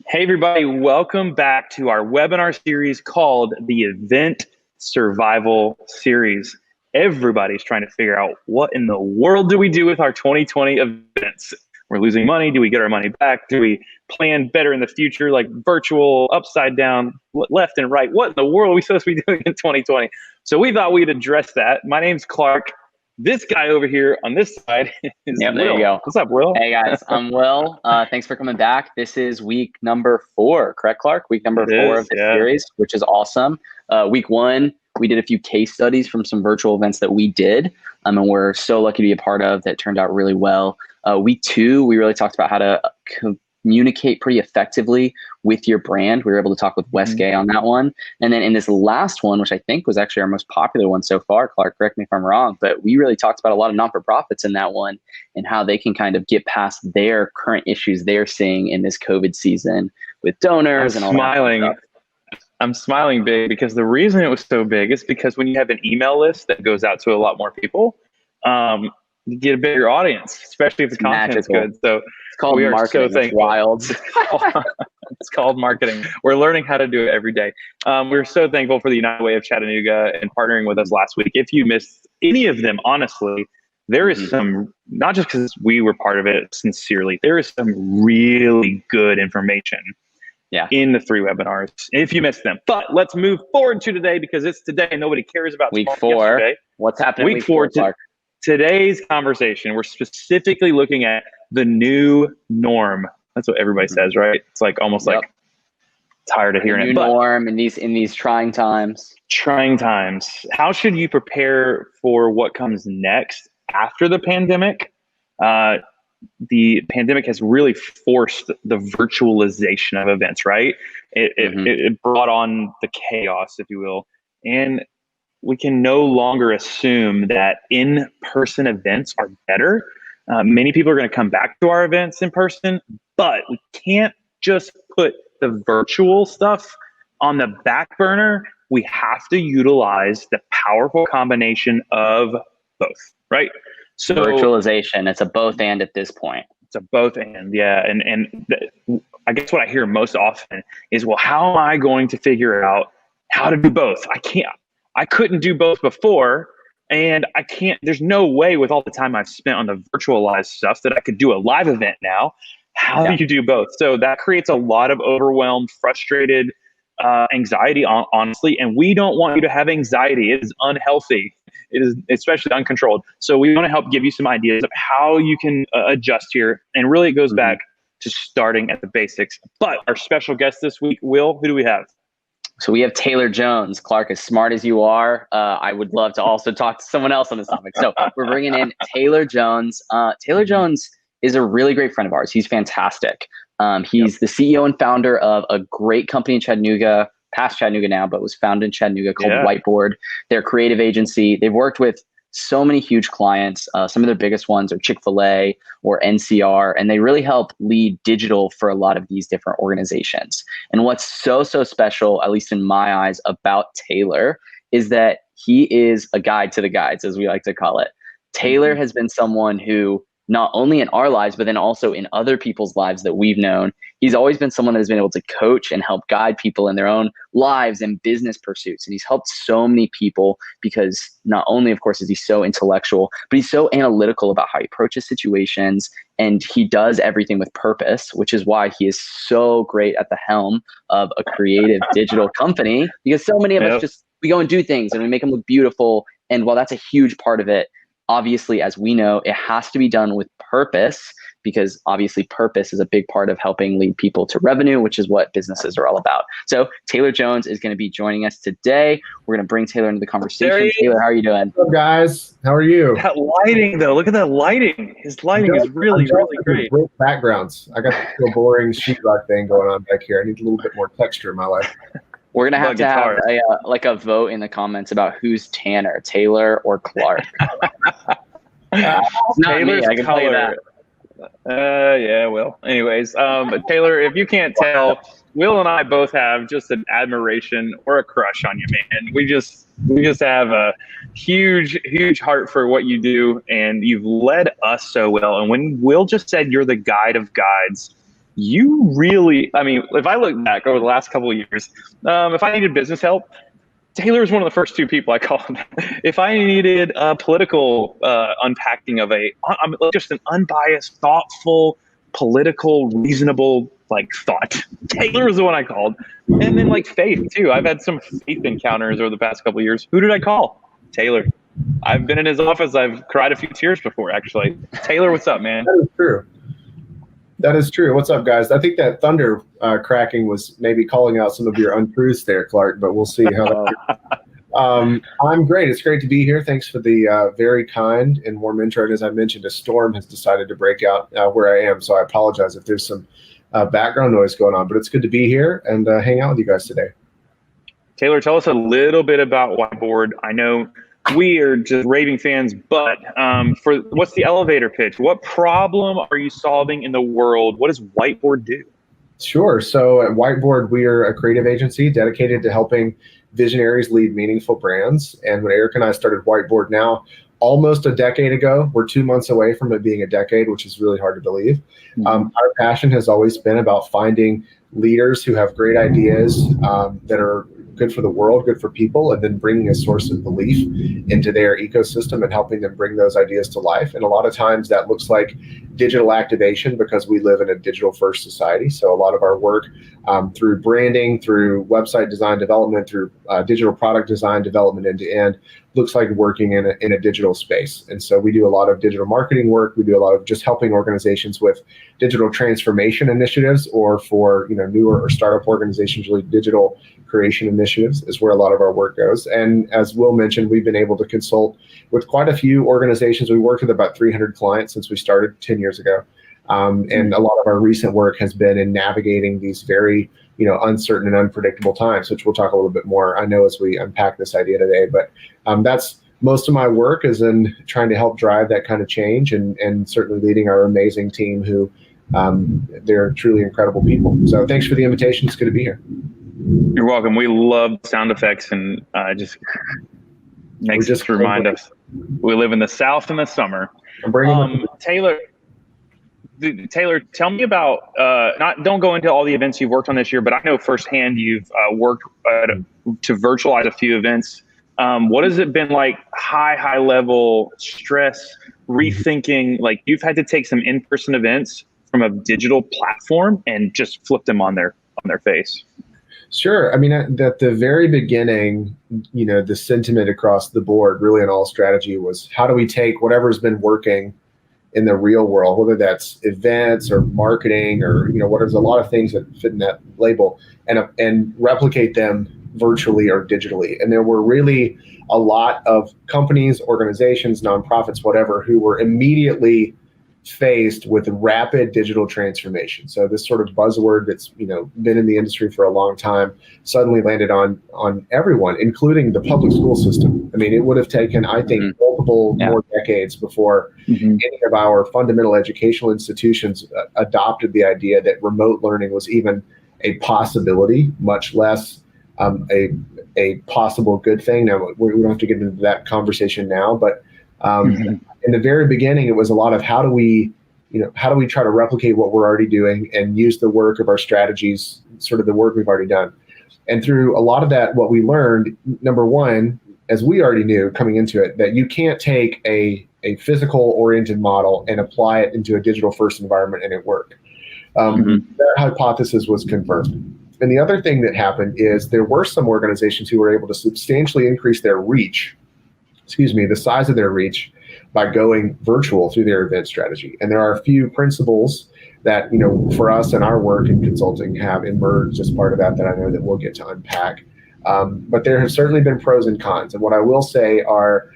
Hey, everybody, welcome back to our webinar series called the Event Survival Series. Everybody's trying to figure out what in the world do we do with our 2020 events? We're losing money. Do we get our money back? Do we plan better in the future, like virtual, upside down, left and right? What in the world are we supposed to be doing in 2020? So we thought we'd address that. My name's Clark. This guy over here on this side is Will. There you go. What's up, Will? Hey guys, I'm Will. Thanks for coming back. This is week number 4, correct, Clark? Week number 4 of the series, which is awesome. Week 1, we did a few case studies from some virtual events that we did, and we're so lucky to be a part of that turned out really well. Week 2, we really talked about how to communicate pretty effectively with your brand. We were able to talk with Wes Gay on that one. And then in this last one, which I think was actually our most popular one so far, Clark, correct me if I'm wrong, but we really talked about a lot of non-for-profits in that one and how they can kind of get past their current issues they're seeing in this COVID season with donors and all that stuff. I'm smiling big because the reason it was so big is because when you have an email list that goes out to a lot more people, you get a bigger audience, especially if the content's good. So it's called marketing. It's wild. It's called marketing. We're learning how to do it every day. We're so thankful for the United Way of Chattanooga and partnering with us last week. If you missed any of them, honestly, there is some, not just because we were part of it sincerely, there is some really good information in the 3 webinars if you missed them. But let's move forward to today because it's today and nobody cares about week 4. Yesterday. What's happening week 4, Clark? Today's conversation, we're specifically looking at the new norm. That's what everybody says, right? It's like almost like tired of hearing it. New norm in these trying times. Trying times. How should you prepare for what comes next after the pandemic? The pandemic has really forced the virtualization of events, right? It brought on the chaos, if you will. And we can no longer assume that in-person events are better. Many people are going to come back to our events in person, but we can't just put the virtual stuff on the back burner. We have to utilize the powerful combination of both, right? So virtualization, it's a both and at this point. It's a both and, yeah. I guess what I hear most often is, well, how am I going to figure out how to do both? I couldn't do both before, and I can't, there's no way with all the time I've spent on the virtualized stuff that I could do a live event now. How do you do both? So that creates a lot of overwhelmed, frustrated, anxiety, honestly, and we don't want you to have anxiety. It is unhealthy. It is especially uncontrolled. So we want to help give you some ideas of how you can adjust here. And really it goes back to starting at the basics. But our special guest this week, Will, who do we have? So we have Taylor Jones. Clark, as smart as you are, I would love to also talk to someone else on this topic. So we're bringing in Taylor Jones. Taylor Jones is a really great friend of ours. He's fantastic. He's the CEO and founder of a great company in Chattanooga, past Chattanooga now, but was founded in Chattanooga called Whiteboard. They're a creative agency. They've worked with so many huge clients. Some of their biggest ones are Chick-Fil-A or NCR, and they really help lead digital for a lot of these different organizations. And what's so special, at least in my eyes, about Taylor is that he is a guide to the guides, as we like to call it. Taylor has been someone who, not only in our lives, but then also in other people's lives that we've known, he's always been someone that has been able to coach and help guide people in their own lives and business pursuits. And he's helped so many people because not only, of course, is he so intellectual, but he's so analytical about how he approaches situations, and he does everything with purpose, which is why he is so great at the helm of a creative digital company, because so many of us we go and do things and we make them look beautiful. And while that's a huge part of it, obviously, as we know, it has to be done with purpose, because obviously purpose is a big part of helping lead people to revenue, which is what businesses are all about. So Taylor Jones is going to be joining us today. We're going to bring Taylor into the conversation. Taylor, how are you doing? What's up, guys? How are you? That lighting, though. Look at that lighting. His lighting is really great. Great backgrounds. I got the boring sheetrock thing going on back here. I need a little bit more texture in my life. We're going to have a vote in the comments about who's Tanner, Taylor or Clark. Not Taylor's me, I can tell you that. Well, anyways, but Taylor, if you can't tell, Will and I both have just an admiration or a crush on you, man. We just have a huge heart for what you do, and you've led us so well. And when Will just said you're the guide of guides, you really, I mean, if I look back over the last couple of years, if I needed business help, Taylor was one of the first two people I called. If I needed a political unpacking of just an unbiased, thoughtful, political, reasonable like thought, Taylor was the one I called. And then like faith too. I've had some faith encounters over the past couple of years. Who did I call? Taylor. I've been in his office. I've cried a few tears before, actually. Taylor, what's up, man? That is true. That is true. What's up, guys? I think that thunder cracking was maybe calling out some of your untruths there, Clark, but we'll see how that I'm great. It's great to be here. Thanks for the very kind and warm intro. And as I mentioned, a storm has decided to break out where I am, so I apologize if there's some background noise going on, but it's good to be here and hang out with you guys today. Taylor, tell us a little bit about Whiteboard. I know we are just raving fans, but for what's the elevator pitch? What problem are you solving in the world? What does Whiteboard do? Sure. So at Whiteboard, we are a creative agency dedicated to helping visionaries lead meaningful brands. And when Eric and I started Whiteboard now, almost a decade ago, we're 2 months away from it being a decade, which is really hard to believe. Our passion has always been about finding leaders who have great ideas that are good for the world, good for people, and then bringing a source of belief into their ecosystem and helping them bring those ideas to life. And a lot of times that looks like digital activation because we live in a digital first society. So a lot of our work through branding, through website design development, through digital product design development end to end looks like working in a digital space. And so we do a lot of digital marketing work. We do a lot of just helping organizations with digital transformation initiatives, or for newer or startup organizations, really digital creation initiatives is where a lot of our work goes. And as Will mentioned, we've been able to consult with quite a few organizations. We worked with about 300 clients since we started 10 years ago. And a lot of our recent work has been in navigating these very uncertain and unpredictable times, which we'll talk a little bit more, I know, as we unpack this idea today. But that's most of my work is in trying to help drive that kind of change, and certainly leading our amazing team who they're truly incredible people. So thanks for the invitation. It's good to be here. You're welcome. We love sound effects, and just makes us remind us we live in the South in the summer. Taylor, tell me about don't go into all the events you've worked on this year, but I know firsthand you've worked to virtualize a few events. What has it been like? High level stress, rethinking. Like you've had to take some in-person events from a digital platform and just flip them on their face. Sure. I mean, at the very beginning, the sentiment across the board, really in all strategy, was how do we take whatever's been working in the real world, whether that's events or marketing or there's a lot of things that fit in that label, and replicate them virtually or digitally. And there were really a lot of companies, organizations, nonprofits, whatever, who were immediately faced with rapid digital transformation. So this sort of buzzword that's been in the industry for a long time suddenly landed on everyone, including the public school system. I mean, it would have taken, I think, multiple more decades before any of our fundamental educational institutions adopted the idea that remote learning was even a possibility, much less a possible good thing. Now, we don't have to get into that conversation now, but in the very beginning, it was a lot of how do we try to replicate what we're already doing and use the work of our strategies, sort of the work we've already done. And through a lot of that, what we learned, number one, as we already knew coming into it, that you can't take a physical oriented model and apply it into a digital first environment and it work. That hypothesis was confirmed. And the other thing that happened is there were some organizations who were able to substantially increase their reach, the size of their reach, by going virtual through their event strategy. And there are a few principles that, for us and our work in consulting have emerged as part of that I know that we'll get to unpack. But there have certainly been pros and cons. And what I will say are,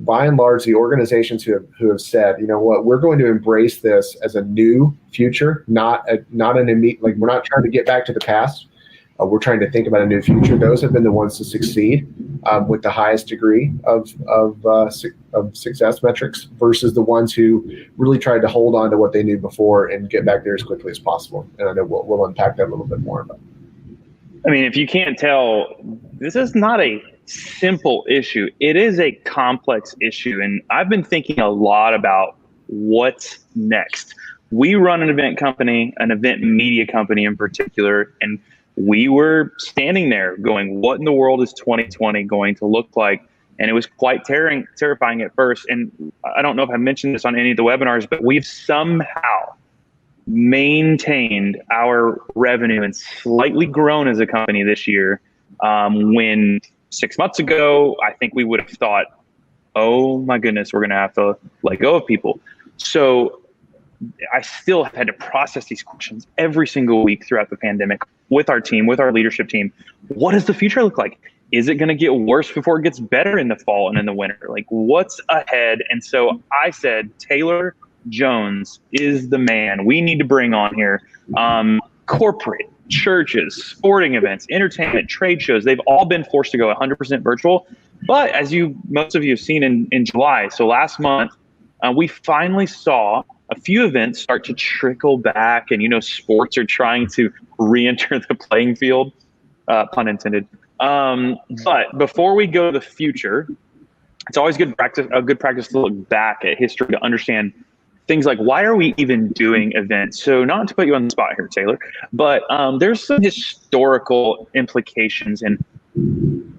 by and large, the organizations who have said, we're going to embrace this as a new future, not an immediate, like we're not trying to get back to the past. We're trying to think about a new future. Those have been the ones to succeed with the highest degree of success metrics versus the ones who really tried to hold on to what they knew before and get back there as quickly as possible. And I know we'll unpack that a little bit more. But I mean, if you can't tell, this is not a simple issue. It is a complex issue. And I've been thinking a lot about what's next. we run an event company, an event media company in particular, and we were standing there going, what in the world is 2020 going to look like? And it was quite terrifying at first. And I don't know if I mentioned this on any of the webinars, but we've somehow maintained our revenue and slightly grown as a company this year. When 6 months ago, I think we would have thought, oh my goodness, we're going to have to let go of people. So I still have had to process these questions every single week throughout the pandemic with our team, with our leadership team. What does the future look like? Is it going to get worse before it gets better in the fall and in the winter? Like, what's ahead? And so I said, Taylor Jones is the man we need to bring on here. Corporate, churches, sporting events, entertainment, trade shows, they've all been forced to go 100% virtual. But as most of you have seen in July, so last month, we finally saw a few events start to trickle back, and sports are trying to re-enter the playing field, pun intended. But before we go to the future, it's always a good practice to look back at history to understand things like, why are we even doing events? So not to put you on the spot here, Taylor, but there's some historical implications, and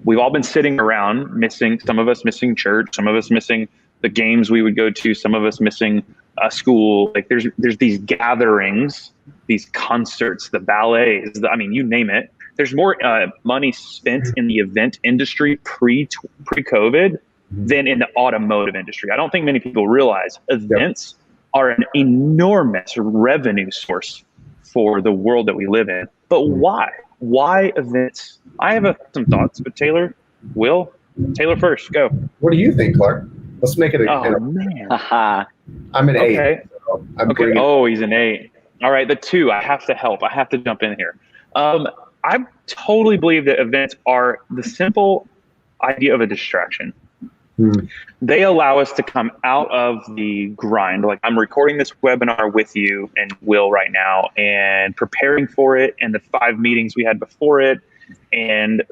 we've all been sitting around missing, some of us missing church, some of us missing the games we would go to, some of us missing school. Like there's these gatherings, these concerts, the ballets, you name it. There's more money spent in the event industry pre-COVID than in the automotive industry. I don't think many people realize events are an enormous revenue source for the world that we live in. But why? Why events? I have some thoughts, but Taylor first, go. What do you think, Clark? Let's make it man. I'm an 8. Okay. So okay. Oh, he's an 8. All right, the 2, I have to help. I have to jump in here. I totally believe that events are the simple idea of a distraction. They allow us to come out of the grind. Like, I'm recording this webinar with you and Will right now, and preparing for it, and the 5 meetings we had before it, and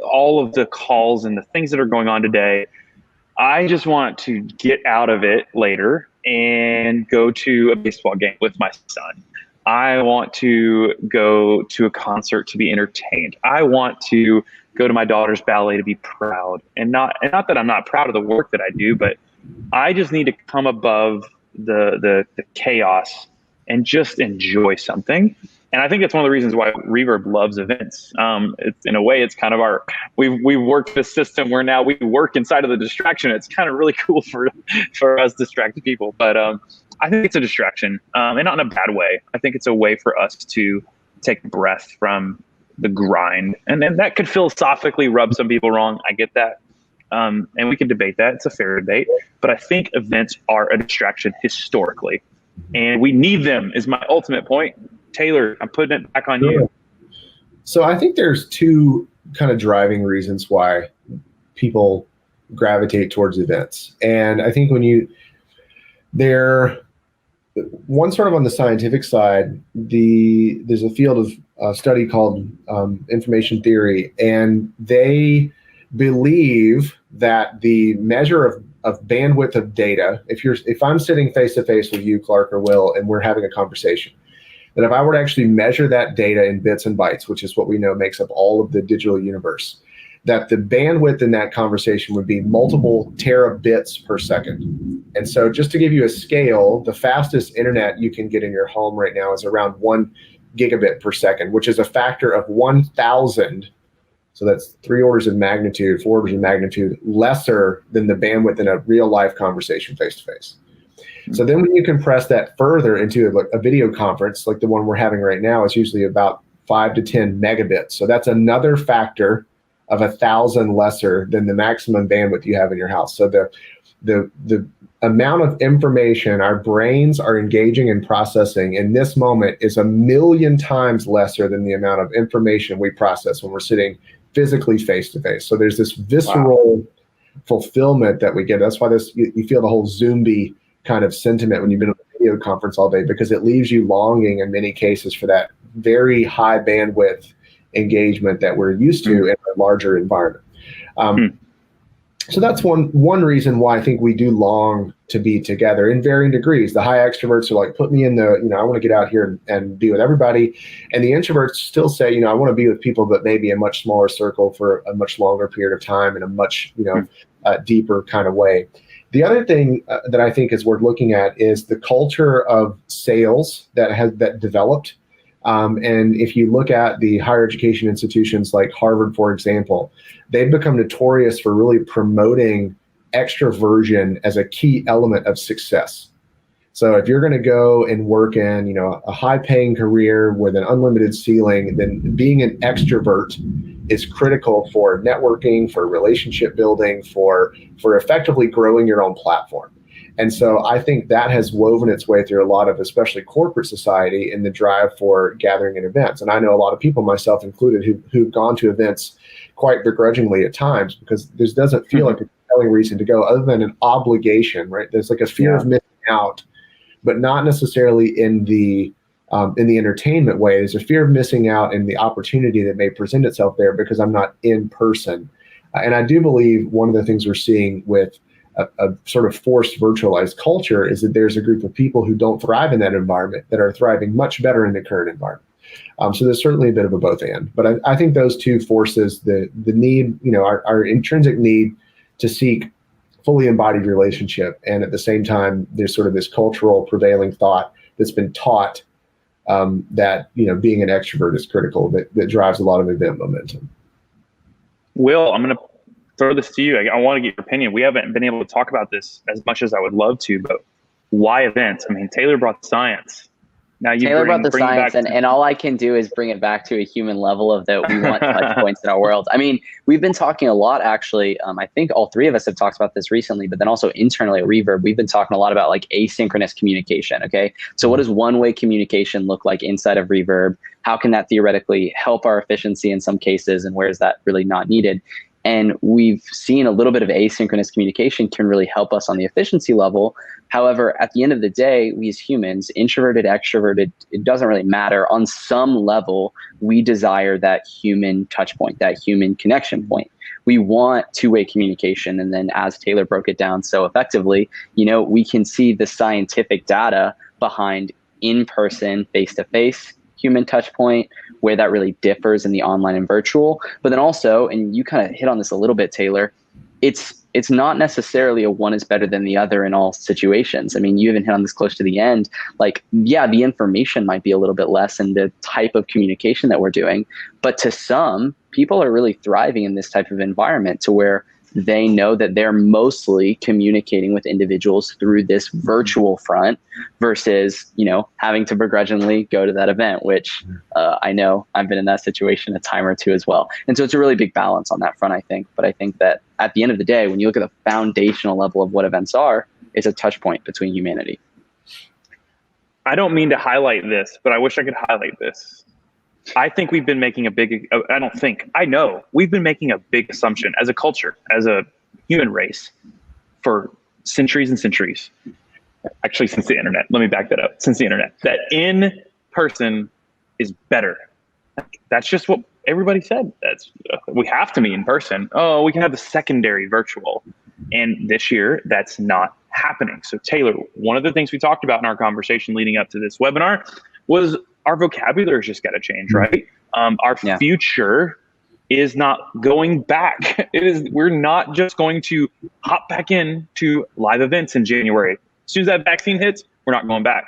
all of the calls and the things that are going on today. I just want to get out of it later and go to a baseball game with my son. I want to go to a concert to be entertained. I want to go to my daughter's ballet to be proud. And not that I'm not proud of the work that I do, but I just need to come above the chaos and just enjoy something. And I think that's one of the reasons why Reverb loves events. In a way, it's kind of we've worked this system where now we work inside of the distraction. It's kind of really cool for us distracted people. But I think it's a distraction, and not in a bad way. I think it's a way for us to take a breath from the grind. And then that could philosophically rub some people wrong. I get that. And we can debate that. It's a fair debate. But I think events are a distraction historically. And we need them, is my ultimate point. Taylor, I'm putting it back on you. So I think there's 2 kind of driving reasons why people gravitate towards events. And I think one sort of on the scientific side, there's a field of study called information theory, and they believe that the measure of bandwidth of data, if I'm sitting face to face with you, Clark or Will, and we're having a conversation, that if I were to actually measure that data in bits and bytes, which is what we know makes up all of the digital universe, that the bandwidth in that conversation would be multiple terabits per second. And so just to give you a scale, the fastest internet you can get in your home right now is around 1 gigabit per second, which is a factor of 1,000. So that's 3 orders of magnitude, 4 orders of magnitude lesser than the bandwidth in a real life conversation face to face. So then when you compress that further into a video conference, like the one we're having right now, it's usually about 5 to 10 megabits. So that's another factor of 1,000 lesser than the maximum bandwidth you have in your house. So the amount of information our brains are engaging and processing in this moment is 1,000,000 times lesser than the amount of information we process when we're sitting physically face to face. So there's this visceral fulfillment that we get. That's why you feel the whole Zombie kind of sentiment when you've been on a video conference all day, because it leaves you longing in many cases for that very high bandwidth engagement that we're used to in a larger environment. So that's one reason why I think we do long to be together in varying degrees. The high extroverts are like, put me in the, I want to get out here and be with everybody. And the introverts still say, I want to be with people, but maybe a much smaller circle for a much longer period of time in a much, deeper kind of way. The other thing that I think is worth looking at is the culture of sales that developed. And if you look at the higher education institutions like Harvard, for example, they've become notorious for really promoting extroversion as a key element of success. So if you're going to go and work in, a high-paying career with an unlimited ceiling, then being an extrovert is critical for networking, for relationship building, for effectively growing your own platform. And so I think that has woven its way through a lot of, especially corporate society, in the drive for gathering at events. And I know a lot of people, myself included, who've gone to events quite begrudgingly at times because this doesn't feel like a compelling reason to go other than an obligation, right? There's like a fear of missing out, but not necessarily in the entertainment way. There's a fear of missing out in the opportunity that may present itself there because I'm not in person. And I do believe one of the things we're seeing with a sort of forced virtualized culture is that there's a group of people who don't thrive in that environment that are thriving much better in the current environment. So there's certainly a bit of a both and. But I think those two forces, the need, our intrinsic need to seek fully embodied relationship, and at the same time, there's sort of this cultural prevailing thought that's been taught that being an extrovert is critical, that drives a lot of event momentum. Will, I'm going to throw this to you. I want to get your opinion. We haven't been able to talk about this as much as I would love to, but why events? I mean, Taylor brought the science. Now Taylor brought the science, and all I can do is bring it back to a human level of that we want touch points in our world. I mean, we've been talking a lot, actually. I think all three of us have talked about this recently, but then also internally at Reverb, we've been talking a lot about like asynchronous communication. Okay, so what does one-way communication look like inside of Reverb? How can that theoretically help our efficiency in some cases, and where is that really not needed? And we've seen a little bit of asynchronous communication can really help us on the efficiency level. However, at the end of the day, we as humans, introverted, extroverted, it doesn't really matter. On some level, we desire that human touch point, that human connection point. We want two-way communication. And then as Taylor broke it down so effectively, we can see the scientific data behind in-person, face-to-face human touch point, where that really differs in the online and virtual. But then also, and you kind of hit on this a little bit, Taylor, it's not necessarily a one is better than the other in all situations. I mean, you even hit on this close to the end. Like, yeah, the information might be a little bit less in the type of communication that we're doing, but to some, people are really thriving in this type of environment to where they know that they're mostly communicating with individuals through this virtual front versus, having to begrudgingly go to that event, which I know I've been in that situation a time or two as well. And so it's a really big balance on that front, I think. But I think that at the end of the day, when you look at the foundational level of what events are, it's a touch point between humanity. I don't mean to highlight this, but I wish I could highlight this. I think we've been making I know we've been making a big assumption as a culture, as a human race for centuries and centuries. Actually, since the internet, let me back that up. Since the internet, that in person is better. That's just what everybody said. We have to meet in person. Oh, we can have the secondary virtual. And this year, that's not happening. So Taylor, one of the things we talked about in our conversation leading up to this webinar was our vocabulary's just got to change, right? Our future is not going back. We're not just going to hop back into live events in January. As soon as that vaccine hits, we're not going back.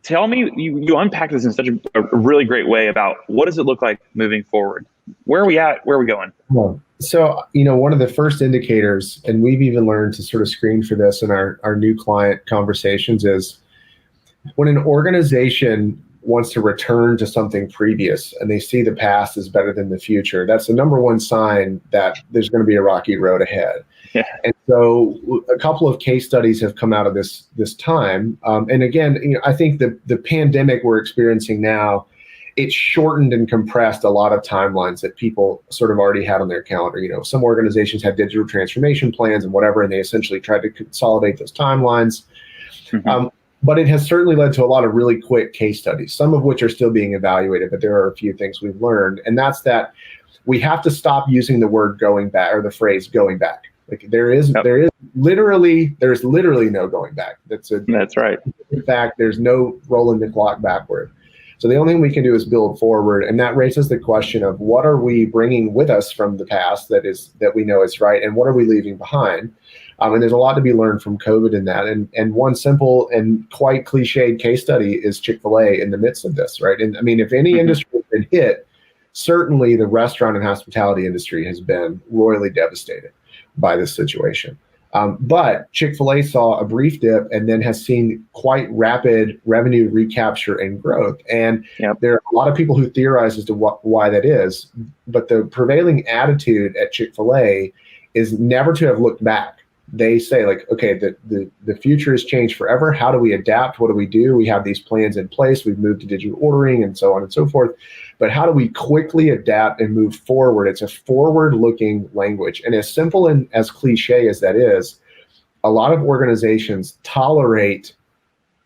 Tell me, you unpack this in such a really great way about what does it look like moving forward? Where are we at? Where are we going? Well, so, one of the first indicators, and we've even learned to sort of screen for this in our new client conversations, is when an organization wants to return to something previous and they see the past is better than the future, that's the number one sign that there's going to be a rocky road ahead. Yeah. And so a couple of case studies have come out of this time. And again, I think the pandemic we're experiencing now, it shortened and compressed a lot of timelines that people sort of already had on their calendar. Some organizations had digital transformation plans and whatever, and they essentially tried to consolidate those timelines. Mm-hmm. But it has certainly led to a lot of really quick case studies, some of which are still being evaluated, but there are a few things we've learned. And that's that we have to stop using the word going back or the phrase going back. Like there's literally no going back. That's right. In fact, there's no rolling the clock backward. So the only thing we can do is build forward, and that raises the question of what are we bringing with us from the past that we know is right, and what are we leaving behind? And there's a lot to be learned from COVID in that. And one simple and quite cliched case study is Chick-Fil-A in the midst of this, right? And I mean, if any industry has been hit, certainly the restaurant and hospitality industry has been royally devastated by this situation. But Chick-fil-A saw a brief dip and then has seen quite rapid revenue recapture and growth. And there are a lot of people who theorize as to why that is. But the prevailing attitude at Chick-fil-A is never to have looked back. They say, like, okay, the future has changed forever. How do we adapt? What do we do? We have these plans in place. We've moved to digital ordering and so on and so forth. But how do we quickly adapt and move forward? It's a forward-looking language. And as simple and as cliche as that is, a lot of organizations tolerate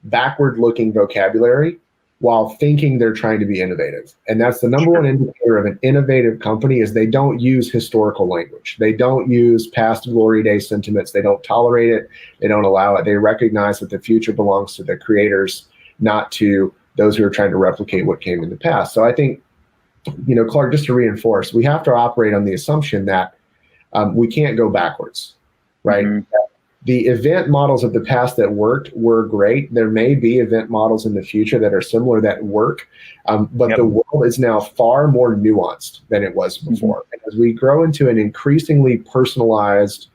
backward-looking vocabulary while thinking they're trying to be innovative. And that's the number one indicator of an innovative company is they don't use historical language. They don't use past glory days sentiments. They don't tolerate it. They don't allow it. They recognize that the future belongs to the creators, not to those who are trying to replicate what came in the past. So I think, Clark, just to reinforce, we have to operate on the assumption that we can't go backwards, right? Mm-hmm. The event models of the past that worked were great. There may be event models in the future that are similar that work, but the world is now far more nuanced than it was before. Mm-hmm. And as we grow into an increasingly personalized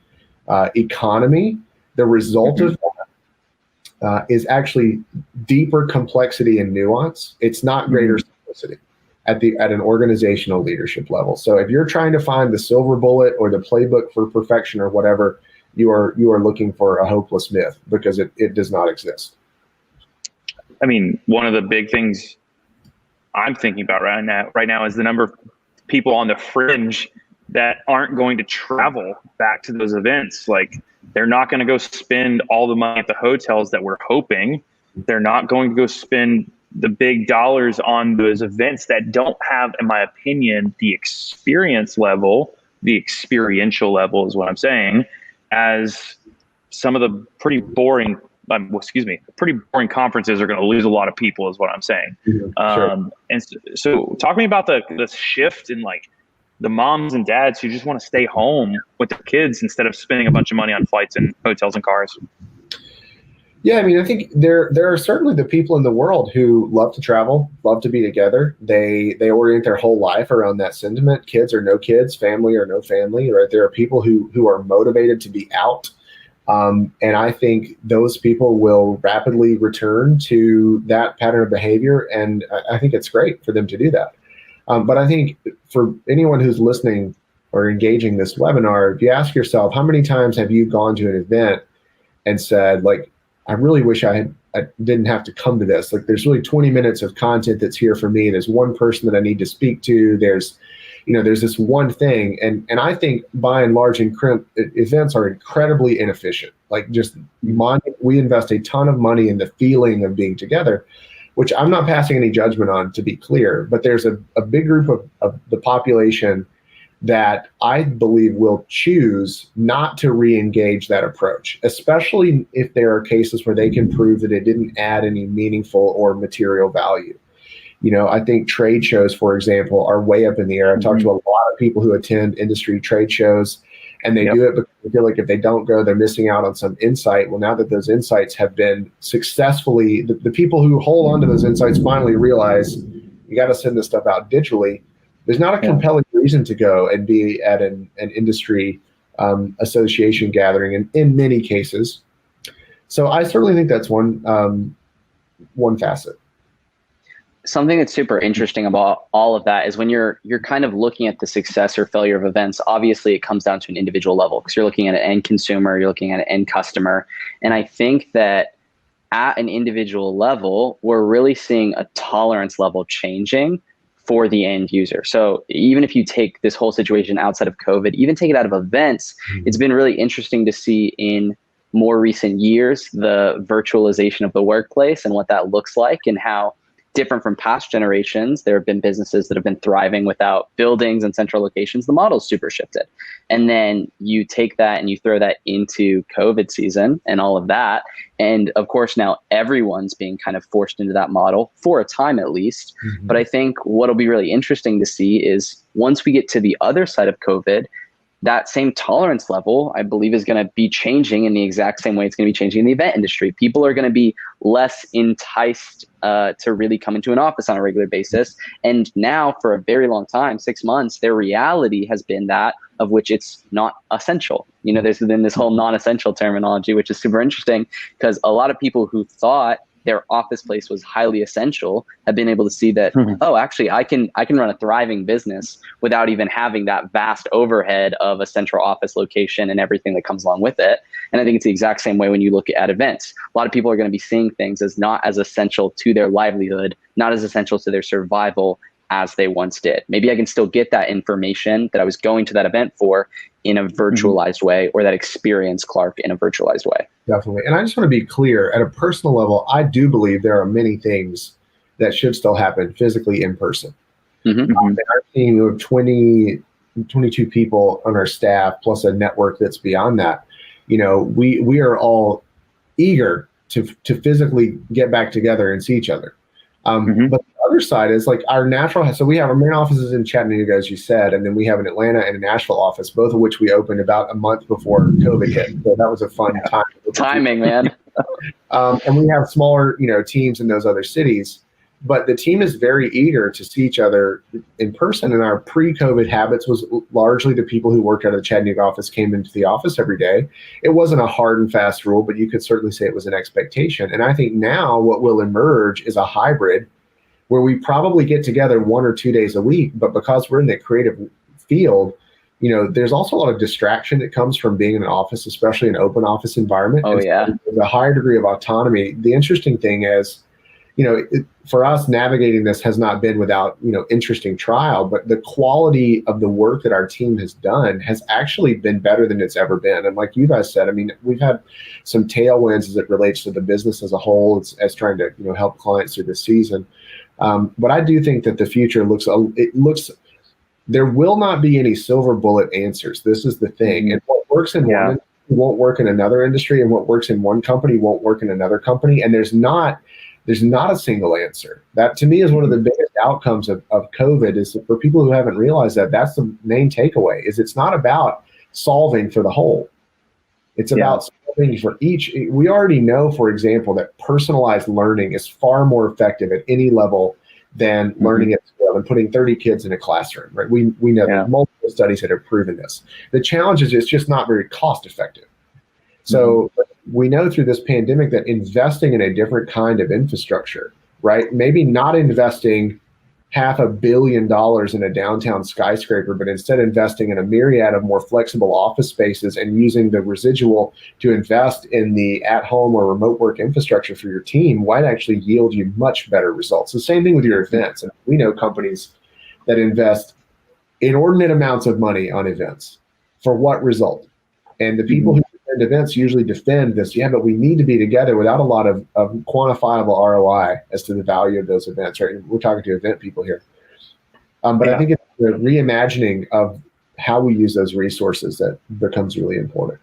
economy, the result of that is actually deeper complexity and nuance. It's not greater simplicity at an organizational leadership level. So if you're trying to find the silver bullet or the playbook for perfection or whatever, you are looking for a hopeless myth because it does not exist. I mean, one of the big things I'm thinking about right now is the number of people on the fringe that aren't going to travel back to those events. Like, they're not going to go spend all the money at the hotels that we're hoping. They're not going to go spend the big dollars on those events that don't have, in my opinion, the experience level, the experiential level is what I'm saying, as some of the pretty boring conferences are going to lose a lot of people is what I'm saying. Sure. And so talk to me about the shift in like the moms and dads who just want to stay home with their kids instead of spending a bunch of money on flights and hotels and cars. Yeah, I mean, I think there are certainly the people in the world who love to travel, love to be together. They orient their whole life around that sentiment. Kids or no kids, family or no family, right? There are people who are motivated to be out. And I think those people will rapidly return to that pattern of behavior. And I think it's great for them to do that. But I think for anyone who's listening or engaging this webinar, if you ask yourself, how many times have you gone to an event and said, like, I really wish I didn't have to come to this. Like, there's really 20 minutes of content that's here for me. There's one person that I need to speak to. There's this one thing. And I think by and large, events are incredibly inefficient. Like, just we invest a ton of money in the feeling of being together, which I'm not passing any judgment on, to be clear. But there's a big group of the population that I believe will choose not to re-engage that approach, especially if there are cases where they can prove that it didn't add any meaningful or material value. I think trade shows, for example, are way up in the air. I've talked to a lot of people who attend industry trade shows, and they do it because they feel like if they don't go, they're missing out on some insight. Well, now that those insights have been successfully, the people who hold on to those insights finally realize you got to send this stuff out digitally. There's not a compelling reason to go and be at an industry association gathering in many cases. So I certainly think that's one facet. Something that's super interesting about all of that is when you're kind of looking at the success or failure of events, obviously it comes down to an individual level because you're looking at an end consumer, you're looking at an end customer. And I think that at an individual level, we're really seeing a tolerance level changing for the end user. So even if you take this whole situation outside of COVID, even take it out of events, it's been really interesting to see in more recent years, the virtualization of the workplace and what that looks like and how different from past generations. There have been businesses that have been thriving without buildings and central locations. The model's super shifted. And then you take that and you throw that into COVID season and all of that. And of course, now everyone's being kind of forced into that model for a time at least. Mm-hmm. But I think what'll be really interesting to see is once we get to the other side of COVID, that same tolerance level, I believe, is going to be changing in the exact same way it's going to be changing in the event industry. People are going to be less enticed to really come into an office on a regular basis. And now for a very long time, 6 months, their reality has been that of which it's not essential. You know, there's been this whole non-essential terminology, which is super interesting because a lot of people who thought their office place was highly essential have been able to see that, oh, actually, I can run a thriving business without even having that vast overhead of a central office location and everything that comes along with it. And I think it's the exact same way when you look at events. A lot of people are going to be seeing things as not as essential to their livelihood, not as essential to their survival as they once did. Maybe I can still get that information that I was going to that event for in a virtualized way, or that experience, Clark, in a virtualized way. Definitely. And I just want to be clear, at a personal level, I do believe there are many things that should still happen physically in person. In our team, we have 22 people on our staff, plus a network that's beyond that. You know, we are all eager to physically get back together and see each other. But the other side is like our natural, so we have our main offices in Chattanooga, as you said, and then we have an Atlanta and a Nashville office, both of which we opened about a month before COVID hit. So that was a fun time. Timing, man. And we have smaller, teams in those other cities, but the team is very eager to see each other in person. And our pre-COVID habits was largely the people who worked out of the Chattanooga office came into the office every day. It wasn't a hard and fast rule, but you could certainly say it was an expectation. And I think now what will emerge is a hybrid where we probably get together 1 or 2 days a week, but because we're in the creative field, there's also a lot of distraction that comes from being in an office, especially an open office environment. Oh, yeah. So there's a higher degree of autonomy. The interesting thing is, for us, navigating this has not been without, interesting trial, but the quality of the work that our team has done has actually been better than it's ever been. And like you guys said, I mean, we've had some tailwinds as it relates to the business as a whole, as trying to, help clients through this season. But I do think that the future looks, there will not be any silver bullet answers. This is the thing. And what works in one industry won't work in another industry, and what works in one company won't work in another company. And there's not a single answer. That to me is one of the biggest outcomes of COVID, is for people who haven't realized that's the main takeaway, is it's not about solving for the whole. It's about solving for each. We already know, for example, that personalized learning is far more effective at any level than learning at scale and putting 30 kids in a classroom, right? We know that multiple studies that have proven this. The challenge is it's just not very cost effective. So we know through this pandemic that investing in a different kind of infrastructure, right? Maybe not investing $500 million in a downtown skyscraper, but instead investing in a myriad of more flexible office spaces and using the residual to invest in the at-home or remote work infrastructure for your team might actually yield you much better results. The same thing with your events. And we know companies that invest inordinate amounts of money on events. For what result? And the people who defend events usually defend this, but we need to be together without a lot of quantifiable ROI as to the value of those events, right? We're talking to event people here. But I think it's the reimagining of how we use those resources that becomes really important.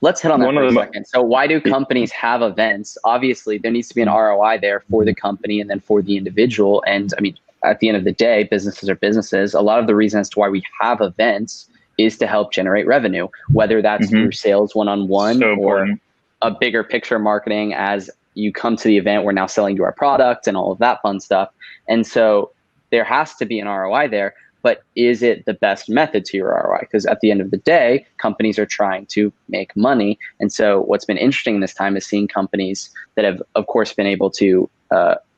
Let's hit on that for a second. So why do companies have events? Obviously, there needs to be an ROI there for the company and then for the individual. And I mean, at the end of the day, businesses are businesses. A lot of the reason as to why we have events is to help generate revenue, whether that's through sales one-on-one or a bigger picture marketing as you come to the event, we're now selling you our product and all of that fun stuff. And so there has to be an ROI there, but is it the best method to your ROI? Because at the end of the day, companies are trying to make money. And so what's been interesting this time is seeing companies that have, of course, been able to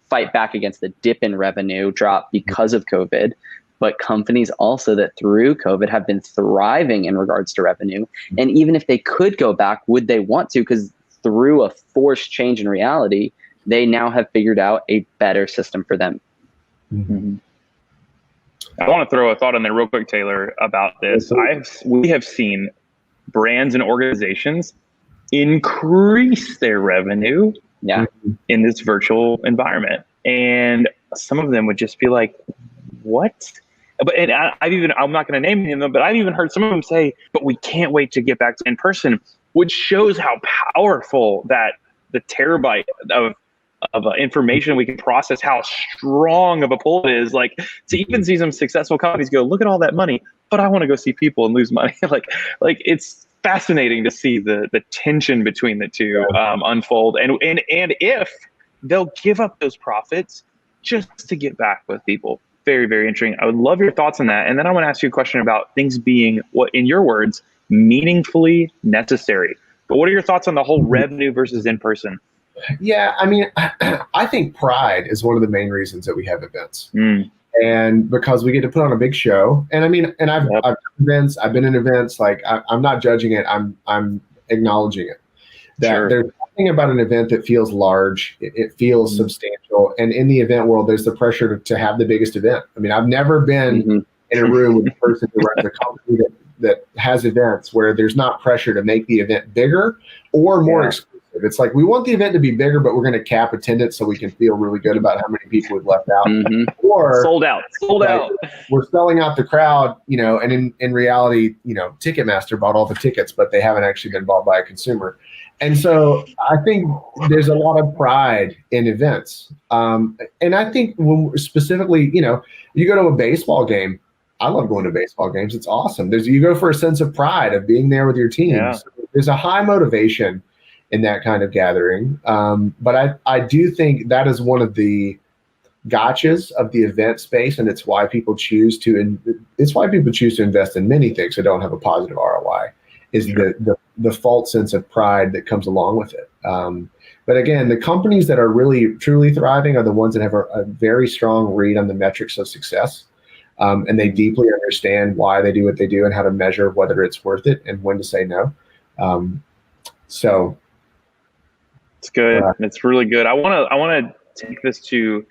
fight back against the dip in revenue drop because of COVID, but companies also that through COVID have been thriving in regards to revenue. And even if they could go back, would they want to? Because through a forced change in reality, they now have figured out a better system for them. I want to throw a thought in there real quick, Taylor, about this. We have seen brands and organizations increase their revenue in this virtual environment. And some of them would just be like, what? But and I'm not going to name any of them, but I've even heard some of them say, but we can't wait to get back to in person, which shows how powerful that the terabyte of information we can process, how strong of a pull it is. Like, to even see some successful companies go, look at all that money, but I want to go see people and lose money. like it's fascinating to see the tension between the two unfold, and if they'll give up those profits just to get back with people. Very, very interesting. I would love your thoughts on that. And then I want to ask you a question about things being, what, in your words, meaningfully necessary. But what are your thoughts on the whole revenue versus in person? Yeah, I mean, I think pride is one of the main reasons that we have events. And because we get to put on a big show. And I mean, and I've done events, I've been in events, like I'm not judging it, I'm acknowledging it. That there's something about an event that feels large, it feels substantial. And in the event world, there's the pressure to have the biggest event. I mean, I've never been in a room with a person who runs a company that has events where there's not pressure to make the event bigger or more exclusive. It's like, we want the event to be bigger, but we're going to cap attendance so we can feel really good about how many people we've left out. Or sold out. We're selling out the crowd, and in reality, Ticketmaster bought all the tickets, but they haven't actually been bought by a consumer. And so I think there's a lot of pride in events. And I think when specifically, you go to a baseball game. I love going to baseball games. It's awesome. You go for a sense of pride of being there with your team. Yeah. So there's a high motivation in that kind of gathering. But I do think that is one of the gotchas of the event space, and it's why people choose to invest in many things that don't have a positive ROI, is the false sense of pride that comes along with it. But again, the companies that are really truly thriving are the ones that have a very strong read on the metrics of success. And they deeply understand why they do what they do and how to measure whether it's worth it and when to say no. So it's good. It's really good. I want to take this to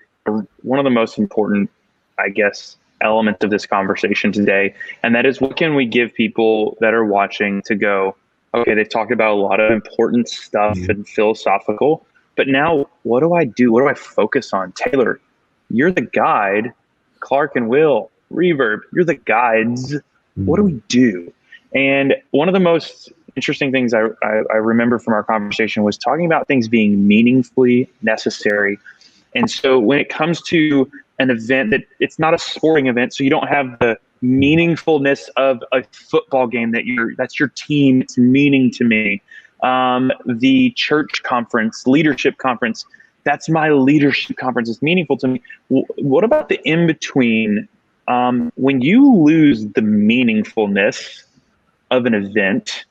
one of the most important, I guess, elements of this conversation today, and that is, what can we give people that are watching to go, okay, they've talked about a lot of important stuff and philosophical, but now what do I do? What do I focus on? Taylor, you're the guide. Clark and Will, Reverb, you're the guides. What do we do? And one of the most interesting things I remember from our conversation was talking about things being meaningfully necessary. And so when it comes to an event that it's not a sporting event, so you don't have the meaningfulness of a football game that's your team, it's meaning to me. The church conference, leadership conference, that's my leadership conference, it's meaningful to me. What about the in-between? When you lose the meaningfulness of an event,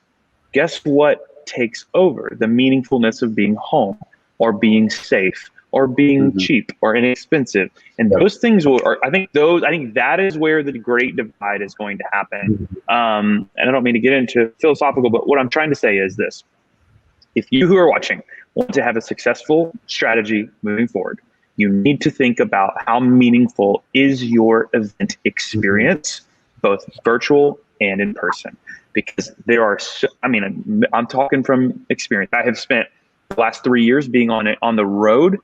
guess what takes over? The meaningfulness of being home or being safe or being cheap or inexpensive. And those things I think that is where the great divide is going to happen. And I don't mean to get into philosophical, but what I'm trying to say is this. If you who are watching want to have a successful strategy moving forward, you need to think about how meaningful is your event experience, both virtual and in person. Because there are, I'm talking from experience. I have spent the last 3 years being on the road,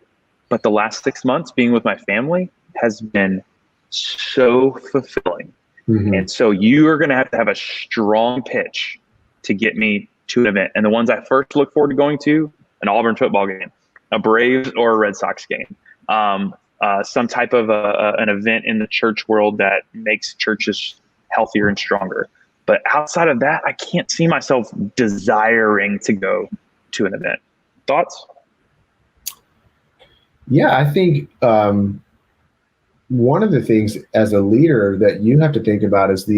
but the last 6 months being with my family has been so fulfilling. And so you are going to have a strong pitch to get me to an event. And the ones I first look forward to going to, an Auburn football game, a Braves or a Red Sox game, some type of an event in the church world that makes churches healthier and stronger. But outside of that, I can't see myself desiring to go to an event. Thoughts? Yeah, I think one of the things as a leader that you have to think about is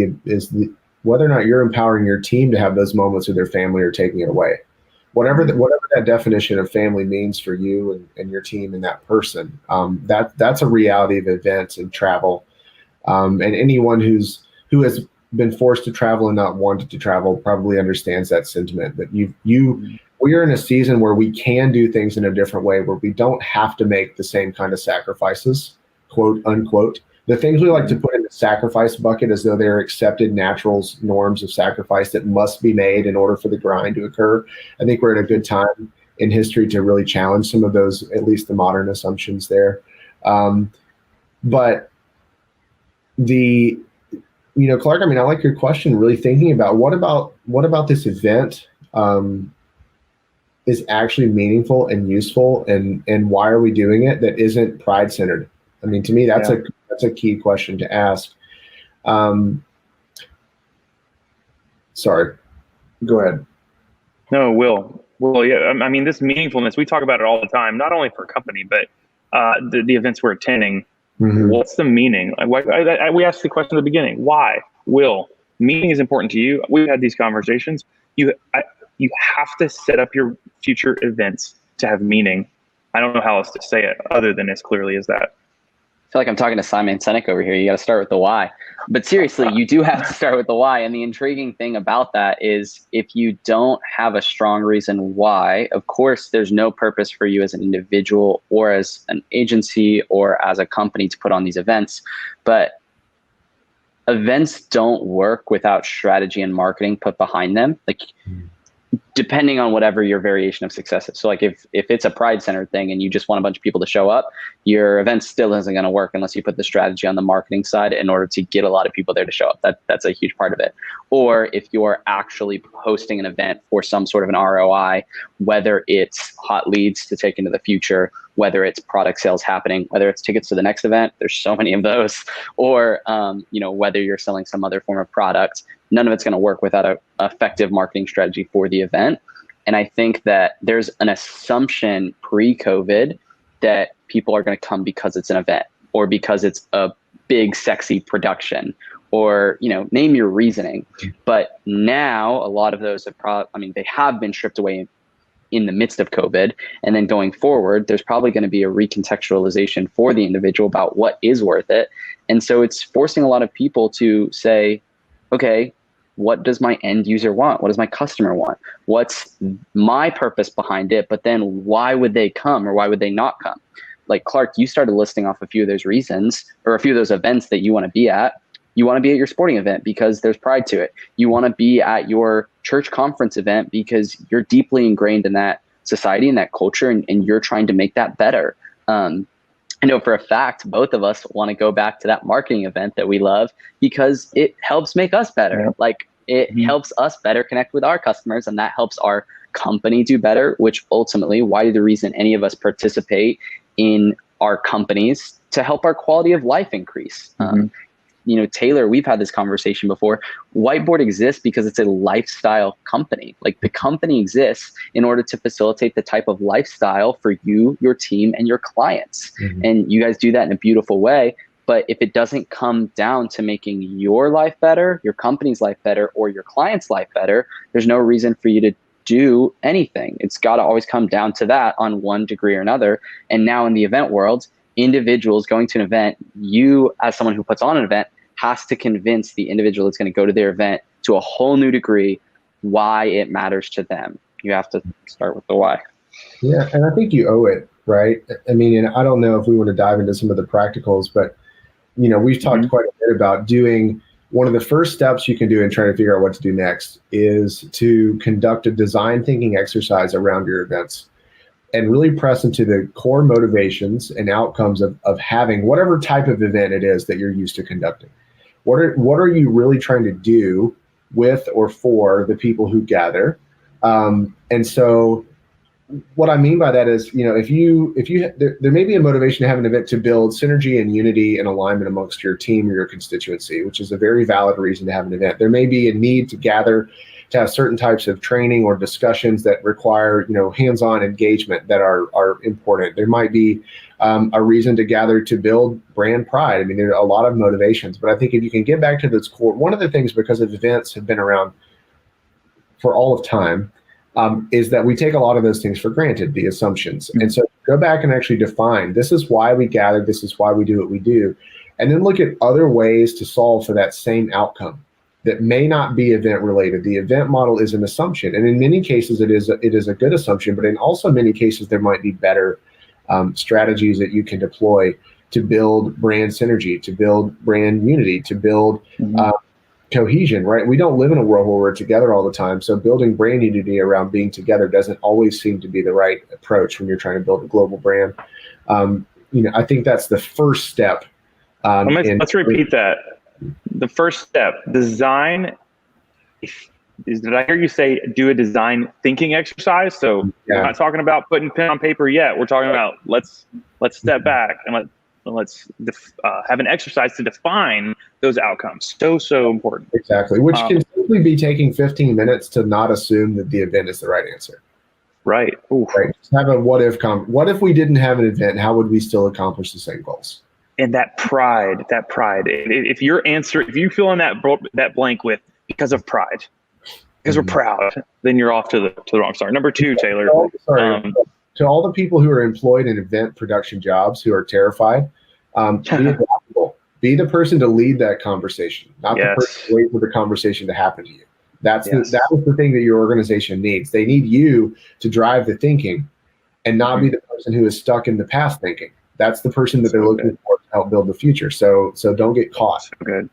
whether or not you're empowering your team to have those moments with their family or taking it away. Whatever that definition of family means for you and your team and that person, that's a reality of events and travel. And anyone who has been forced to travel and not wanted to travel probably understands that sentiment. But we are in a season where we can do things in a different way, where we don't have to make the same kind of sacrifices, quote unquote. The things we like to put in the sacrifice bucket as though they're accepted natural norms of sacrifice that must be made in order for the grind to occur. I think we're at a good time in history to really challenge some of those, at least the modern assumptions there. But Clark, I mean, I like your question, really thinking about what about this event is actually meaningful and useful, and why are we doing it that isn't pride centered? I mean, to me, that's a key question to ask. Sorry, go ahead. No, Will, yeah. I mean, this meaningfulness, we talk about it all the time, not only for a company, but the events we're attending. Mm-hmm. What's the meaning? We asked the question at the beginning. Why? Will, meaning is important to you. We've had these conversations. You have to set up your future events to have meaning. I don't know how else to say it other than as clearly as that. I feel like I'm talking to Simon Sinek over here. You got to start with the why. But seriously, you do have to start with the why. And the intriguing thing about that is if you don't have a strong reason why, of course, there's no purpose for you as an individual or as an agency or as a company to put on these events. But events don't work without strategy and marketing put behind them. Like, depending on whatever your variation of success is. So like if it's a pride centered thing and you just want a bunch of people to show up, your event still isn't going to work unless you put the strategy on the marketing side in order to get a lot of people there to show up. That's a huge part of it. Or if you're actually hosting an event for some sort of an ROI, whether it's hot leads to take into the future, whether it's product sales happening, whether it's tickets to the next event, there's so many of those, or whether you're selling some other form of product, none of it's going to work without an effective marketing strategy for the event. And I think that there's an assumption pre-COVID that people are going to come because it's an event or because it's a big, sexy production or, name your reasoning. But now a lot of those they have been stripped away in the midst of COVID. And then going forward, there's probably going to be a recontextualization for the individual about what is worth it. And so it's forcing a lot of people to say, okay, what does my end user want? What does my customer want? What's my purpose behind it? But then why would they come or why would they not come? Like Clark, you started listing off a few of those reasons or a few of those events that you want to be at. You want to be at your sporting event because there's pride to it. You want to be at your church conference event because you're deeply ingrained in that society and that culture and you're trying to make that better. I know for a fact, both of us want to go back to that marketing event that we love because it helps make us better. Yeah. Like it helps us better connect with our customers and that helps our company do better, which ultimately why the reason any of us participate in our companies to help our quality of life increase. Taylor, we've had this conversation before. Whiteboard exists because it's a lifestyle company. Like the company exists in order to facilitate the type of lifestyle for you, your team, and your clients. And you guys do that in a beautiful way. But if it doesn't come down to making your life better, your company's life better, or your client's life better, there's no reason for you to do anything. It's got to always come down to that on one degree or another. And now in the event world, individuals going to an event, you as someone who puts on an event has to convince the individual that's going to go to their event to a whole new degree why it matters to them. You have to start with the why. Yeah, and I think you owe it, right? I mean, and I don't know if we want to dive into some of the practicals, but we've talked quite a bit about doing one of the first steps you can do in trying to figure out what to do next is to conduct a design thinking exercise around your events and really press into the core motivations and outcomes of having whatever type of event it is that you're used to conducting. What are you really trying to do with or for the people who gather? And so what I mean by that is, there may be a motivation to have an event to build synergy and unity and alignment amongst your team or your constituency, which is a very valid reason to have an event. There may be a need to gather to have certain types of training or discussions that require, hands-on engagement that are important. There might be a reason to gather to build brand pride. I mean, there are a lot of motivations, but I think if you can get back to this core, one of the things because of events have been around for all of time, is that we take a lot of those things for granted, the assumptions. And so go back and actually define, this is why we gather, this is why we do what we do. And then look at other ways to solve for that same outcome that may not be event related. The event model is an assumption. And in many cases, it is a good assumption, but in also many cases, there might be better strategies that you can deploy to build brand synergy, to build brand unity, to build cohesion, right? We don't live in a world where we're together all the time. So building brand unity around being together doesn't always seem to be the right approach when you're trying to build a global brand. I think that's the first step Let's repeat that. The first step, design. Did I hear you say do a design thinking exercise? So we're not talking about putting pen on paper yet. We're talking about let's step back and let's have an exercise to define those outcomes. So important. Exactly, which can simply be taking 15 minutes to not assume that the event is the right answer. Right. Right. Just have a what if we didn't have an event, how would we still accomplish the same goals? And that pride. If you fill in that blank with because of pride, because we're proud, then you're off to the wrong start. Number two, Taylor. To all the people who are employed in event production jobs who are terrified, be adaptable. Be the person to lead that conversation, not the person to wait for the conversation to happen to you. That is the thing that your organization needs. They need you to drive the thinking and not be the person who is stuck in the past thinking. That's the person that they're looking for to help build the future. So don't get caught. So good.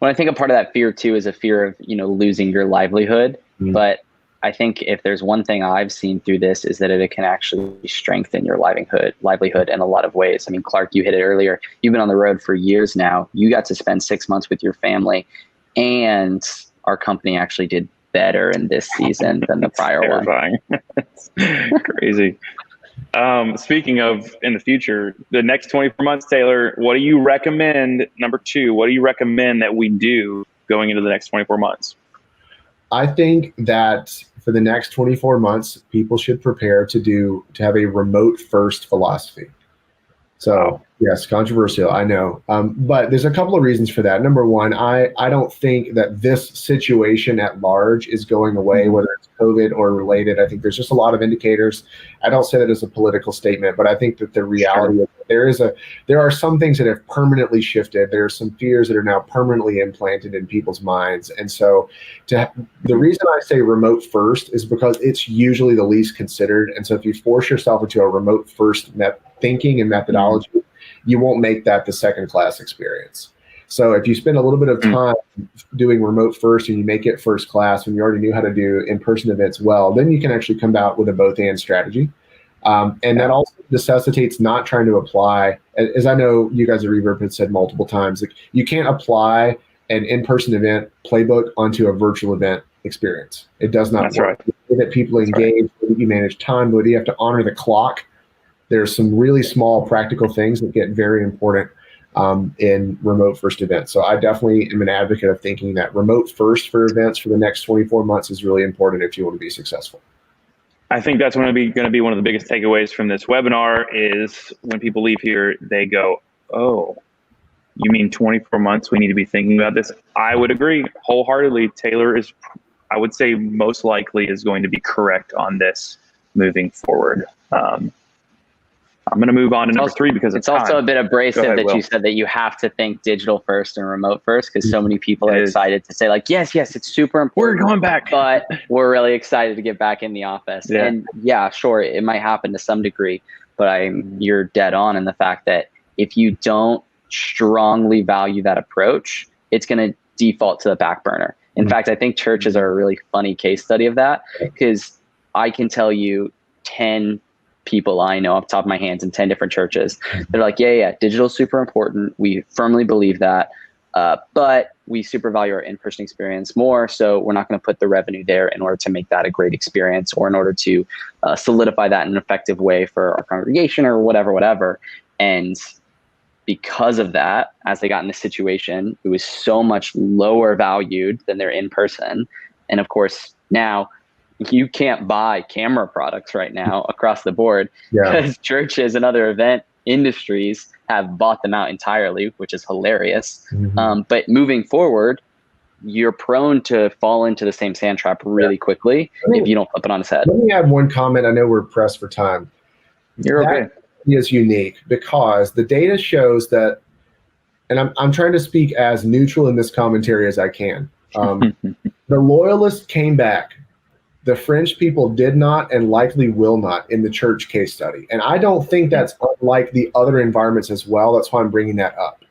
Well, I think a part of that fear too is a fear of, losing your livelihood. But I think if there's one thing I've seen through this is that it can actually strengthen your livelihood in a lot of ways. I mean, Clark, you hit it earlier. You've been on the road for years now. You got to spend 6 months with your family, and our company actually did better in this season than the prior one. It's crazy. Speaking of in the future, the next 24 months, Taylor, what do you recommend? Number two, what do you recommend that we do going into the next 24 months? I think that for the next 24 months, people should prepare to have a remote first philosophy. So yes, controversial, I know. But there's a couple of reasons for that. Number one, I don't think that this situation at large is going away, whether it's COVID or related. I think there's just a lot of indicators. I don't say that as a political statement, but I think that the reality is there are some things that have permanently shifted. There are some fears that are now permanently implanted in people's minds. And so the reason I say remote first is because it's usually the least considered. And so if you force yourself into a remote first thinking and methodology, you won't make that the second class experience. So if you spend a little bit of time doing remote first and you make it first class when you already knew how to do in-person events well, then you can actually come out with a both and strategy. And that also necessitates not trying to apply, as I know you guys at Reverb have said multiple times, like you can't apply an in-person event playbook onto a virtual event experience. It does not work. The way that people engage, the way that you manage time, the way that you have to honor the clock. There's some really small practical things that get very important in remote first events. So I definitely am an advocate of thinking that remote first for events for the next 24 months is really important if you want to be successful. I think that's going to be one of the biggest takeaways from this webinar is when people leave here, they go, oh, you mean 24 months? We need to be thinking about this. I would agree wholeheartedly. Taylor is, I would say most likely is going to be correct on this moving forward. I'm going to move on to number three because it's also a bit abrasive that you said that you have to think digital first and remote first, because so many people are excited to say like, yes, it's super important. We're going back, but we're really excited to get back in the office. Yeah. And yeah, sure, it might happen to some degree, but you're dead on in the fact that if you don't strongly value that approach, it's going to default to the back burner. In fact, I think churches are a really funny case study of that, because I can tell you 10 people I know off the top of my hands in 10 different churches. They're like, yeah, digital is super important. We firmly believe that, but we super value our in-person experience more. So we're not going to put the revenue there in order to make that a great experience, or in order to solidify that in an effective way for our congregation or whatever. And because of that, as they got in this situation, it was so much lower valued than their in-person. And of course, now you can't buy camera products right now across the board because churches and other event industries have bought them out entirely, which is hilarious. But moving forward, you're prone to fall into the same sand trap really quickly if you don't flip it on its head. Let me add one comment. I know we're pressed for time. You're okay. Is unique because the data shows that, and I'm trying to speak as neutral in this commentary as I can. The loyalists came back. The French people did not and likely will not in the church case study. And I don't think that's unlike the other environments as well. That's why I'm bringing that up.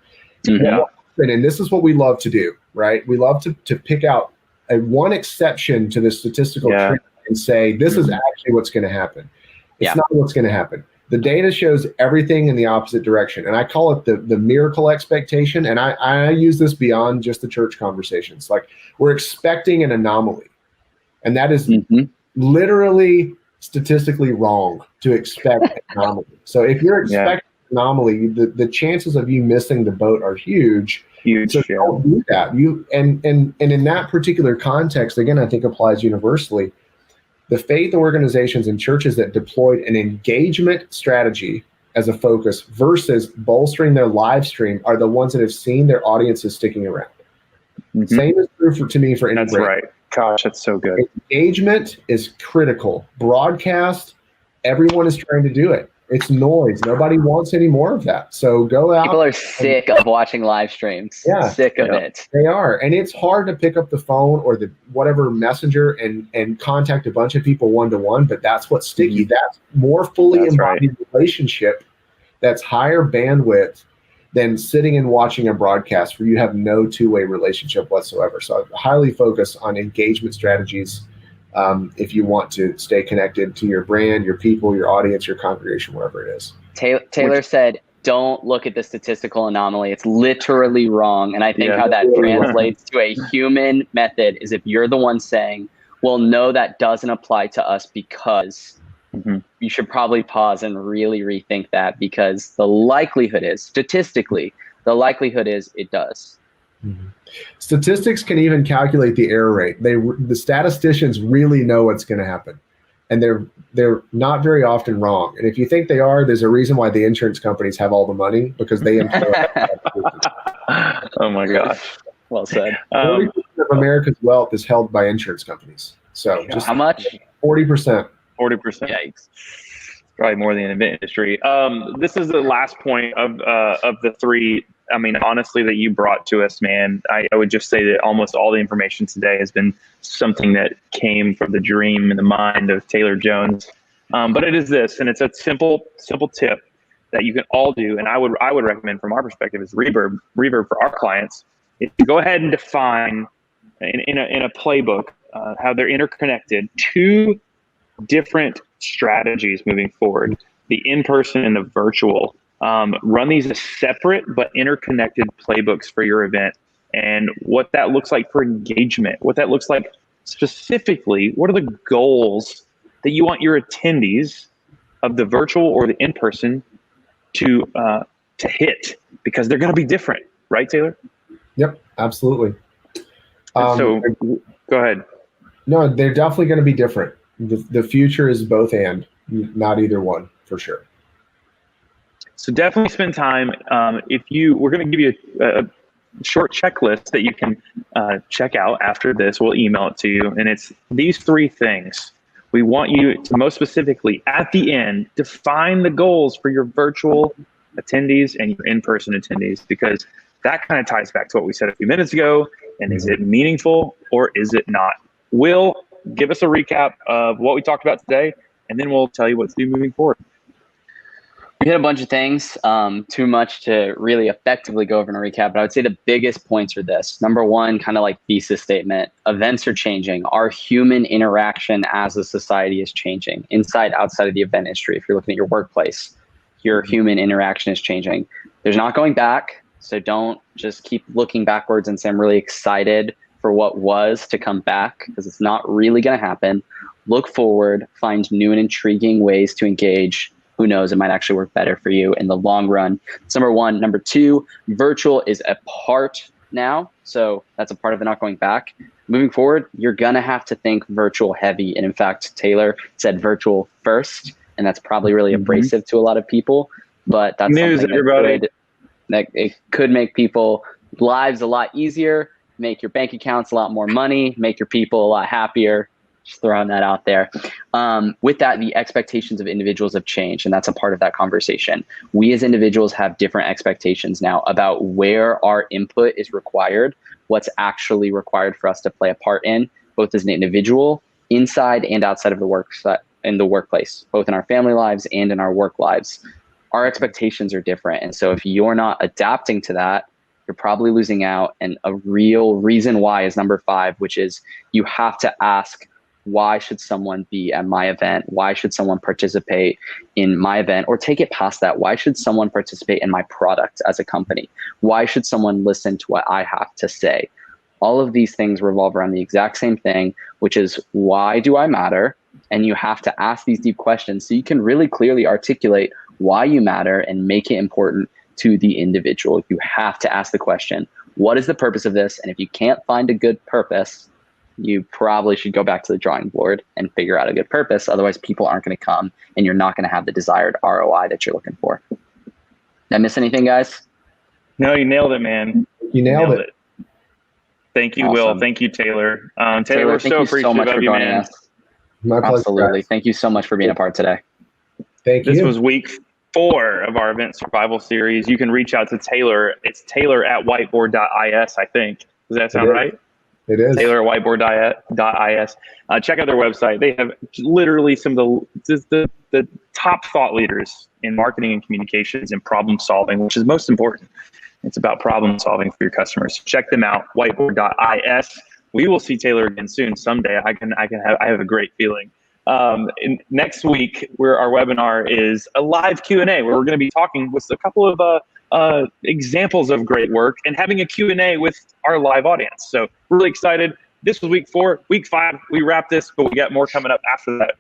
And this is what we love to do, right? We love to pick out one exception to the statistical trend and say, this is actually what's going to happen. It's not what's going to happen. The data shows everything in the opposite direction. And I call it the miracle expectation. And I use this beyond just the church conversations. Like, we're expecting an anomaly. And that is literally statistically wrong to expect an anomaly. So if you're expecting an anomaly, the chances of you missing the boat are huge. So don't do that. And in that particular context, again, I think applies universally. The faith organizations and churches that deployed an engagement strategy as a focus versus bolstering their live stream are the ones that have seen their audiences sticking around. Same is true to me for That's right. Gosh, that's so good. Engagement is critical. Broadcast, everyone is trying to do it. It's noise. Nobody wants any more of that. So go out. People are sick of watching live streams. Yeah, sick of it. They are. And it's hard to pick up the phone or the whatever messenger and contact a bunch of people one-to-one, but that's what's sticky. That's more fully embodied relationship that's higher bandwidth than sitting and watching a broadcast where you have no two-way relationship whatsoever. So I highly focus on engagement strategies if you want to stay connected to your brand, your people, your audience, your congregation, whatever it is. Taylor said, don't look at the statistical anomaly. It's literally wrong. And I think how that translates to a human method is if you're the one saying, well, no, that doesn't apply to us because you should probably pause and really rethink that, because the likelihood is, statistically, it does. Statistics can even calculate the error rate. The statisticians really know what's going to happen, and they're not very often wrong. And if you think they are, there's a reason why the insurance companies have all the money, because they Oh my gosh, well said. 40% of America's wealth is held by insurance companies. So just how much? 40%. 40%. Yikes. Probably more than the event industry. This is the last point of the three. I mean, honestly, that you brought to us, man. I would just say that almost all the information today has been something that came from the dream and the mind of Taylor Jones. But it is this, and it's a simple tip that you can all do. And I would recommend from our perspective is Reverb for our clients. Is to go ahead and define in a playbook how they're interconnected, two different strategies moving forward, the in-person and the virtual. Run these as separate but interconnected playbooks for your event, and what that looks like for engagement, what that looks like specifically, what are the goals that you want your attendees of the virtual or the in-person to hit, because they're going to be different, right, Taylor? Yep, absolutely. So go ahead. No, they're definitely going to be different. The future is both and, not either one, for sure. So definitely spend time. We're going to give you a short checklist that you can check out after this. We'll email it to you. And it's these three things. We want you to most specifically at the end, define the goals for your virtual attendees and your in-person attendees, because that kind of ties back to what we said a few minutes ago. And is it meaningful or is it not? Will, give us a recap of what we talked about today, and then we'll tell you what to do moving forward. We hit a bunch of things, too much to really effectively go over in a recap, but I would say the biggest points are this. Number one, kind of like thesis statement, events are changing. Our human interaction as a society is changing, inside, outside of the event industry. If you're looking at your workplace, your human interaction is changing. There's not going back, so don't just keep looking backwards and say, I'm really excited for what was to come back, because it's not really going to happen. Look forward, find new and intriguing ways to engage. Who knows, it might actually work better for you in the long run. That's number one. Number two, virtual is a part now. So that's a part of the not going back. Moving forward, you're going to have to think virtual heavy. And in fact, Taylor said virtual first, and that's probably really abrasive to a lot of people. But that's news, everybody. That it could make people lives a lot easier, make your bank accounts a lot more money, make your people a lot happier. Just throwing that out there. With that, the expectations of individuals have changed, and that's a part of that conversation. We as individuals have different expectations now about where our input is required, what's actually required for us to play a part in, both as an individual, inside and outside of the workplace, both in our family lives and in our work lives. Our expectations are different, and so if you're not adapting to that, you're probably losing out. And a real reason why is number 5, which is you have to ask, why should someone be at my event? Why should someone participate in my event? Or take it past that. Why should someone participate in my product as a company? Why should someone listen to what I have to say? All of these things revolve around the exact same thing, which is, why do I matter? And you have to ask these deep questions so you can really clearly articulate why you matter and make it important to the individual. You have to ask the question, what is the purpose of this? And if you can't find a good purpose, you probably should go back to the drawing board and figure out a good purpose. Otherwise, people aren't going to come and you're not going to have the desired ROI that you're looking for. Did I miss anything, guys? No, you nailed it, man. You nailed it. Thank you, Awesome. Will. Thank you, Taylor. Taylor, we're thank so you so appreciative much of for you, joining man. us. My pleasure. Absolutely. Guys. Thank you so much for being a part today. Thank you. This was week 4 of our event survival series. You can reach out to Taylor. It's Taylor at whiteboard.is, I think. Does that sound right? It is. Taylor at whiteboard.is. Check out their website. They have literally some of the top thought leaders in marketing and communications and problem solving, which is most important. It's about problem solving for your customers. Check them out, whiteboard.is. We will see Taylor again soon. Someday I have a great feeling. Next week, our webinar is a live Q&A where we're going to be talking with a couple of examples of great work and having a Q&A with our live audience. So really excited. This was week 4. Week 5, we wrap this, but we got more coming up after that.